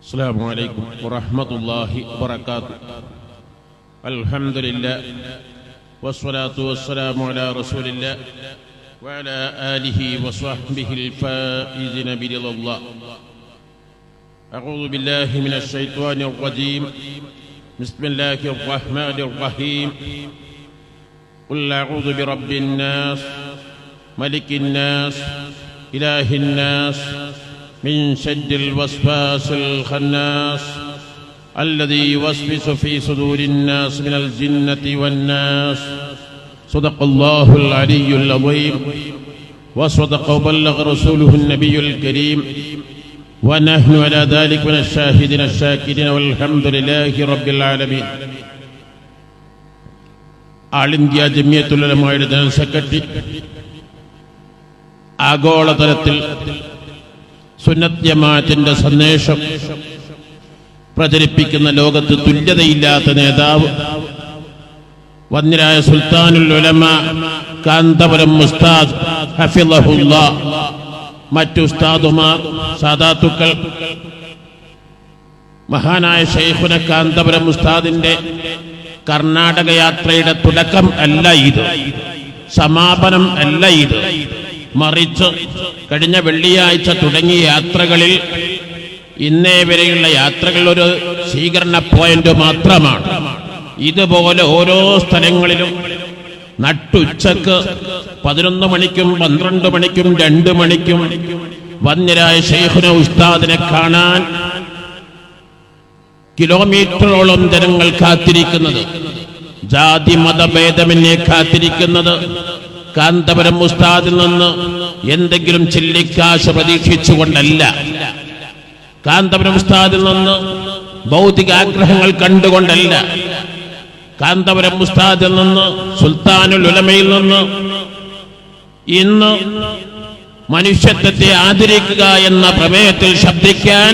السلام عليكم ورحمة الله وبركاته. الحمد لله والصلاة والسلام على رسول الله وعلى آله وصحبه الفائزين برضا الله. أعوذ بالله من الشيطان الرجيم. بسم الله الرحمن الرحيم. قل أعوذ برب الناس ملك الناس إله الناس من شر الوسواس الخناس الذي يوسوس في صدور الناس من الجنة والناس. صدق الله العلي العظيم وصدق وبلغ رسوله النبي الكريم ونحن على ذلك من الشاهدين الشاكرين والحمد لله رب العالمين. ആൾ India Jamiyyathul ഉലമായുടെ general secretary, ആഗോളതലത്തിൽ സുന്നത്ത് ജമാഅത്തിന്റെ സന്ദേശം പ്രചരിപ്പിക്കുന്ന ലോകത്ത് തുല്യതയില്ലാത്ത നേതാവ് വന്ദ്യരായ സുൽത്താനുൽ ഉലമ കാന്തപുരം ഉസ്താദ് ഹഫിളഹുല്ലാഹ്, മറ്റു ഉസ്താദുമാർ, സാദാത്തുക്കൾ, മഹാനായ ശൈഖുന കാന്തപുരം ഉസ്താദിന്റെ കർണാടക യാത്രയുടെ തുടക്കം അല്ല ഇത്, സമാപനം അല്ല ഇത്, മറിച്ച് കഴിഞ്ഞ വെള്ളിയാഴ്ച തുടങ്ങിയ യാത്രകളിൽ ഇന്നേ വരെയുള്ള യാത്രകൾ ഒരു സ്വീകരണ പോയിന്റ് മാത്രമാണ്. ഇതുപോലെ ഓരോ സ്ഥലങ്ങളിലും നട്ടുച്ചക്ക് 11 മണിക്കും 12 മണിക്കും 2 മണിക്കും വന്ദ്യരായ ശൈഖുന ഉസ്താദിനെ കാണാൻ കിലോമീറ്ററോളം ജനങ്ങൾ കാത്തിരിക്കുന്നത്, ജാതി മതഭേദമന്യേ കാത്തിരിക്കുന്നത്, കാന്തപുരം ഉസ്താദിൽ നിന്ന് എന്തെങ്കിലും ചില്ലിക്കാശ് പ്രതീക്ഷിച്ചുകൊണ്ടല്ല, കാന്തപുരം ഉസ്താദിൽ നിന്ന് ഭൗതികാഗ്രഹങ്ങൾ കണ്ടുകൊണ്ടല്ല, കാന്തപുരം ഉസ്താദിൽ നിന്ന്, സുൽത്താനുൽ ഉലമയിൽ നിന്ന് ഇന്ന് മനുഷ്യത്വത്തെ ആദരിക്കുക എന്ന പ്രമേയത്തിൽ ശബ്ദിക്കാൻ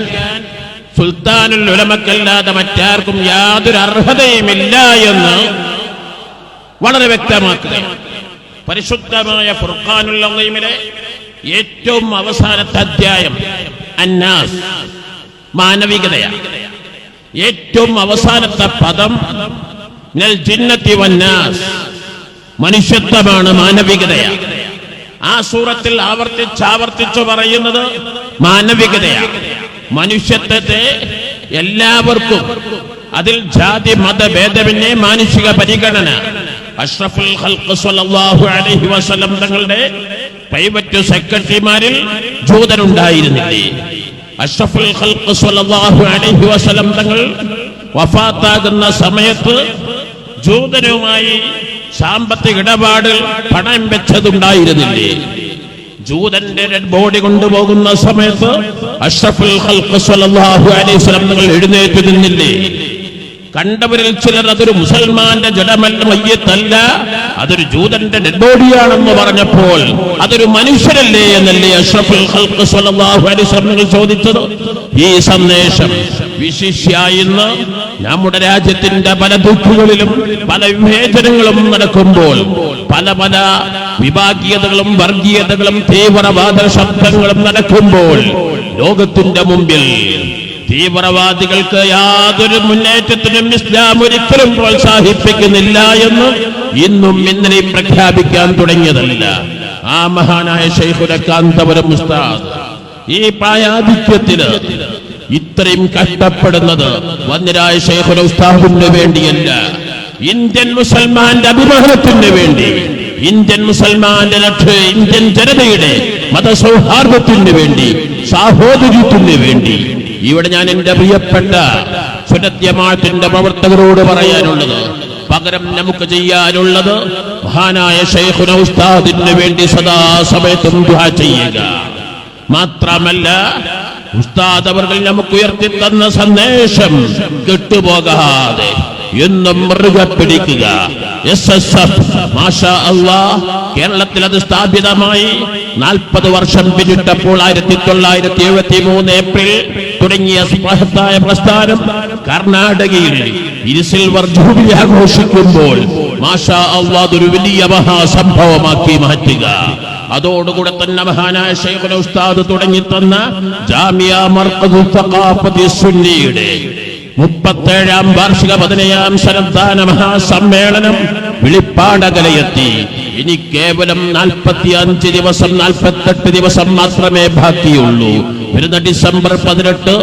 സുൽത്താനുൽ ഉലമക്കല്ലാതെ മറ്റാർക്കും യാതൊരു അർഹതയുമില്ല എന്ന് വളരെ വ്യക്തമാക്കുക. പരിശുദ്ധമായ ഫുർഖാനുൽ അളീമിലെ ഏറ്റവും അവസാനത്തെ അധ്യായം അന്നാസ്, മാനവികതയാണ്. ഏറ്റവും അവസാനത്തെ പദം മിനൽ ജിന്നത്തി വന്നാസ്, മനുഷ്യത്വമാണ്, മാനവികതയാണ്. ആ സൂറത്തിൽ ആവർത്തിച്ചു പറയുന്നത് മാനവികതയാണ്, മനുഷ്യത്വത്തെ എല്ലാവർക്കും, അതിൽ ജാതി മതഭേദമന്യേ മാനുഷിക പരിഗണന. അഷ്റഫുൽ ഖൽഖ് സ്വല്ലല്ലാഹു അലൈഹി വസല്ലം തങ്ങളുടെ പ്രൈവറ്റ് സെക്രട്ടറിമാരിൽ ജൂതനുണ്ടായിരുന്നില്ലേ? അഷ്റഫുൽ ഖൽഖ് സ്വല്ലല്ലാഹു അലൈഹി വസല്ലം തങ്ങൾ വഫാത്താകുന്ന സമയത്ത് ജൂതനുമായി സാമ്പത്തിക ഇടപാടിൽ പണം വെച്ചതുണ്ടായിരുന്നില്ലേ? ജൂതന്റെ ഡെഡ് ബോഡി കൊണ്ടുപോകുന്ന സമയത്ത് അഷ്റഫുൽ ഖൽഖ് സ്വല്ലല്ലാഹു അലൈഹി വസല്ലം തങ്ങൾ എഴുന്നേറ്റ് നിന്നില്ലേ? കണ്ടവരിൽ ചിലർ അതൊരു മുസൽമാന്റെ ജഡമല്ല, മയ്യത്തല്ല, അതൊരു ജൂതന്റെ ഡെഡ് ബോഡിയാണെന്ന് പറഞ്ഞപ്പോൾ അതൊരു മനുഷ്യരല്ലേ എന്നല്ലേ അഷ്റഫുൽ ഖൽഖ് സ്വല്ലല്ലാഹു അലൈഹി വസല്ലം ചോദിച്ചത്? ഈ സന്ദേശം വിശിഷ്യ ഇന്ന് നമ്മുടെ രാജ്യത്തിന്റെ പല ദുഃഖങ്ങളിലും പല വിവേചനങ്ങളും നടക്കുമ്പോൾ, പല പല വിഭാഗീയതകളും വർഗീയതകളും തീവ്രവാദ ശബ്ദങ്ങളും നടക്കുമ്പോൾ, ലോകത്തിന്റെ മുമ്പിൽ തീവ്രവാദികൾക്ക് യാതൊരു മുന്നേറ്റത്തിനും ഇസ്ലാം ഒരിക്കലും പ്രോത്സാഹിപ്പിക്കുന്നില്ല എന്ന് ഇന്നും ഇന്നലെയും പ്രഖ്യാപിക്കാൻ തുടങ്ങിയതല്ല. ആ മഹാനായ ശൈഖുന കാന്തപുരം ഉസ്താദ് ഈ പ്രായാധിക്യത്തിന് ഇത്രയും കഷ്ടപ്പെടുന്നത് വന്ദ്യരായ ശൈഖുന ഉസ്താദിന് വേണ്ടിയല്ല, ഇന്ത്യൻ മുസൽമാന്റെ അഭിമാനത്തിന് വേണ്ടി, ഇന്ത്യൻ മുസൽമാന്റെ ഇന്ത്യൻ ജനതയുടെ മതസൗഹാർദ്ദത്തിന് വേണ്ടി, സാഹോദര്യത്തിന് വേണ്ടി. ഇവിടെ ഞാൻ എന്റെ പ്രിയപ്പെട്ട സുന്നത്ത് ജമാഅത്തിന്റെ പ്രവർത്തകരോട് പറയാനുള്ളത്, പകരം നമുക്ക് ചെയ്യാനുള്ളത് മഹാനായ ശൈഖുന ഉസ്താദിന് വേണ്ടി സദാസമയത്തും ദുആ ചെയ്യുക മാത്രമല്ല, ഉസ്താദ് അവർ നമുക്ക് ഉയർത്തി തന്ന സന്ദേശം കെട്ടുപോകാതെ എന്നും മുറുകെ പിടിക്കുക. SSF മാഷാ അല്ലാഹ് കേരളത്തിൽ അത് സ്ഥാപിതമായി 40 വർഷം പിന്നിട്ടപ്പോൾ 1973 ഏപ്രിൽ തുടങ്ങിയ മഹത്തായ പ്രസ്ഥാനം കർണാടകയിൽ സിൽവർ ജൂബിലി ആഘോഷിക്കുമ്പോൾ മാഷാ അല്ലാഹ് ഒരു വലിയ മഹാസംഭവമാക്കി മാറ്റുക. അതോടുകൂടെ തന്നെ മഹാനായ ശൈഖുൽ ഉസ്താദ് തുടങ്ങി തന്ന ജാമിയ മർകദുൽ സഖാഫത്തി സുന്നിയുടെ 37ാം വാർഷിക 15ാം ശരദാന മഹാസമ്മേളനം വിളിപ്പാടകലയെത്തി. ഇനി കേവലം 45 ദിവസം 48 ദിവസം മാത്രമേ ബാക്കിയുള്ളൂ. വരുന്ന ഡിസംബർ 18,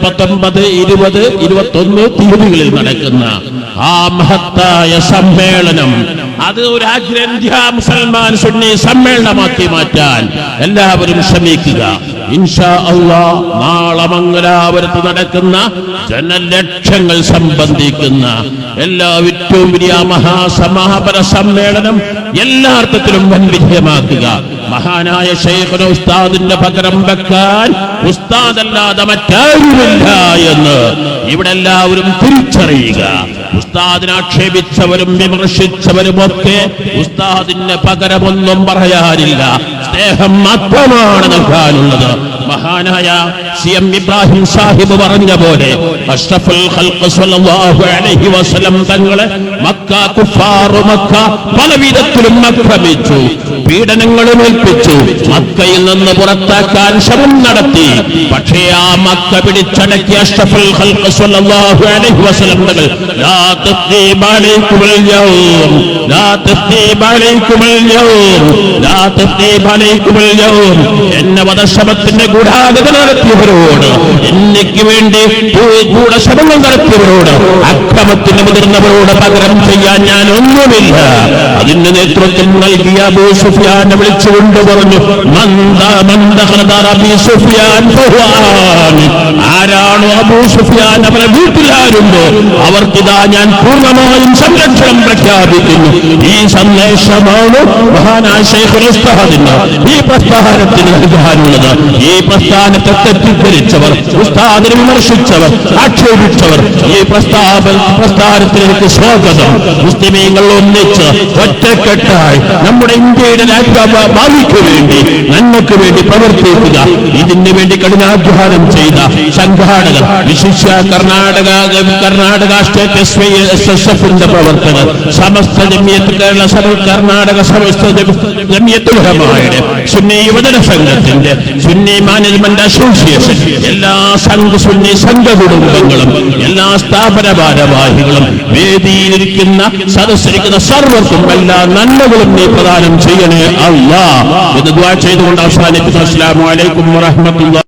19, 20, 21 തീയതികളിൽ നടക്കുന്ന ആ മഹത്തായ സമ്മേളനം അത് ഒരു അഖിലേന്ത്യാ മുസൽമാൻ സുന്നി സമ്മേളനമാക്കി മാറ്റാൻ എല്ലാവരും ശ്രമിക്കുക. ഇൻഷാ അല്ലാഹ് നാളെ മംഗലാപുരത്ത് നടക്കുന്ന ജനലക്ഷങ്ങൾ സംബന്ധിക്കുന്ന ഏറ്റവും വലിയ മഹാസമാപന സമ്മേളനം എല്ലാ അർത്ഥത്തിലും വൻ വിജയമാക്കുക. മഹാനായ ശൈഖുൽ ഉസ്താദിന്റെ പകരം വെക്കാൻ ഉസ്താദല്ലാതെ മറ്റാരുമില്ല എന്ന് ഇവിടെ എല്ലാവരും തിരിച്ചറിയുക. ഉസ്താദിനെ ആക്ഷേപിച്ചവരും വിമർശിച്ചവരുമൊക്കെ ഉസ്താദിന് പകരമൊന്നും പറയാനില്ല, സ്നേഹം മാത്രമാണ് നൽകാനുള്ളത്. മഹാനായ CM ഇബ്രാഹിം സാഹിബ് പറഞ്ഞ പോലെ അഷ്റഫുൽ ഖൽഖ് സ്വല്ലല്ലാഹു അലൈഹി വസല്ലം തങ്ങളെ മക്ക കുഫാർ മക്ക പലവിധത്തിലും ആക്രമിച്ചു, പീഡനങ്ങളും ഏൽപ്പിച്ചു, മക്കയിൽ നിന്ന് പുറത്താക്കാൻ ശ്രമം നടത്തി. പക്ഷേ ആ മക്ക പിടിച്ചടക്കിയ അഷ്റഫുൽ ഖൽഖ് സ്വല്ലല്ലാഹു അലൈഹി വസല്ലം തങ്ങൾ ലാ തഖീബ അലൈക്കുമുൽ യൗം ലാ തഖീബ അലൈക്കുമുൽ യൗം ലാ തഖീബ അലൈക്കുമുൽ യൗം എന്ന വധശ്രമത്തിന്റെ ഗൂഢാലോചന നടത്തിയവരോട്, എനിക്ക് വേണ്ടി ഗൂഢശ്രമങ്ങൾ നടത്തിയവരോട്, അക്രമത്തിന് മുതിർന്നവരോട് പകരം ചെയ്യാൻ ഞാൻ ഒന്നുമില്ല. അതിന്റെ നേതൃത്വം നൽകിയ അബൂ സുഫിയാനെ വിളിച്ചുകൊണ്ട് പറഞ്ഞു, ആരാണോ അബൂ സുഫിയാൻ അവരെ വീട്ടിലാരുണ്ടോ അവർക്കിതാ ഞാൻ പൂർണ്ണമായും സംരക്ഷണം പ്രഖ്യാപിക്കുന്നു. ഈ സന്ദേശമാണ് മഹാനായ ശൈഖുൽ ഉസ്താദിന് ഈ പ്രസ്ഥാനത്തിന് നൽകാനുള്ളത്. ഈ പ്രസ്ഥാനത്തെ തെറ്റിദ്ധരിച്ചവർ, ഉസ്താദിനെ വിമർശിച്ചവർ, ആക്ഷേപിച്ചവർ, ഈ പ്രസ്ഥാനത്തിലേക്ക് സ്വാഗതം. മുസ്ലിമീങ്ങൾ ഒന്നിച്ച് ഒറ്റക്കെട്ടായി നമ്മുടെ ഇന്ത്യയുടെ ഭാവിക്ക് വേണ്ടി, നന്മയ്ക്ക് വേണ്ടി പ്രവർത്തിക്കുക. ഇതിനു വേണ്ടി കഠിനാധ്വാനം ചെയ്ത സംഘാടകർ, വിശിഷ്യ കർണാടക സ്റ്റേറ്റ് SSFന്റെ പ്രവർത്തകർ, സമസ്ത ജമിയത്ത് കേരള സഭ, കർണാടക സമസ്ത ജമിയത്തുൽ ഉലമായുടെ സുന്നി യുവജന സംഘത്തിന്റെ, സുന്നി മാനേജ്മെന്റ് അസോസിയേഷൻ, എല്ലാ സുന്നി സംഘ കുടുംബങ്ങളും, എല്ലാ സ്ഥാപന ഭാരവാഹികളും, വേദിയിലിരിക്കുന്ന സദസ്സിരിക്കുന്ന സർവർക്കും എല്ലാ നന്മകളും നീ പ്രദാനം ചെയ്യണേ അല്ലാഹ് എന്ന് ദുആ ചെയ്തുകൊണ്ട് അവസാനിപ്പിക്കുന്നു. അസ്സലാമു അലൈക്കും വറഹ്മത്തുള്ളാഹി.